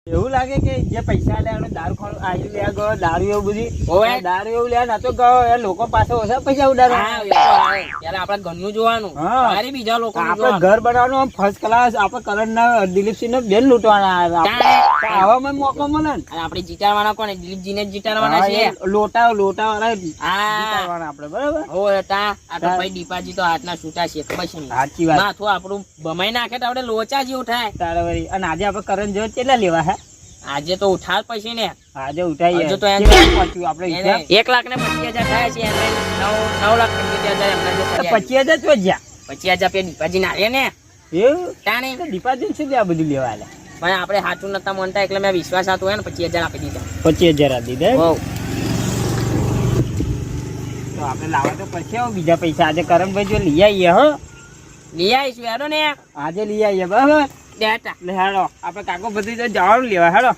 એવું લાગે કે જે પૈસા લેવાનો દારૂ ખાવાનું આવી લે ગયો દારૂ એવું બધી દારૂ એવું લે નતો ગયો એ લોકો પાસે ઓછા પૈસા ઉડાડવા આપડે ઘરનું જોવાનું બીજા લોકો આપડે ઘર બનાવવાનું આમ ફર્સ્ટ ક્લાસ આપડે કરણ ના દિલીપસિંહ ને બેન લૂંટવાના આવામાં મોકો મળે ને આપડે જીતાડવાના કોને દિલીપજી ને જીતાડવાના છે લોટા વાળા જીતાડવાના આપડે બરાબર ભાઈ દીપાજી તો હાથના છૂટા છે ખબર છે સાચી વાત માથું આપણું ભમાઈ નાખે તો આપડે લોચા જેવું થાય તારે વળી અને આજે આપડે કરણ જો કેટલા લેવા હે આજે તો ઉઠાડ પછી ને આજે ઉઠાઈ તો આપડે 1,25,000 થાય છે 9,25,000 25,000 તો જ્યાં 25,000 દીપાજી ના લે ને એવું તાણે દીપાજી શું આ બધું લેવા આલે પણ આપડે સાચું નતા માનતા એટલે મેં વિશ્વાસ હતો ને 25,000 આપી દીધા 25,000 આપી દીધા બહુ તો આપડે લાવવા તો પછી બીજા પૈસા આજે કરણભાઈ જો લઈ આવીએ હો લઈ આવીશું હેડો ને આજે લઈ આવીએ બરાબર ડેટા હેડો આપડે કાકો બધી જવાનું લેવા હેડો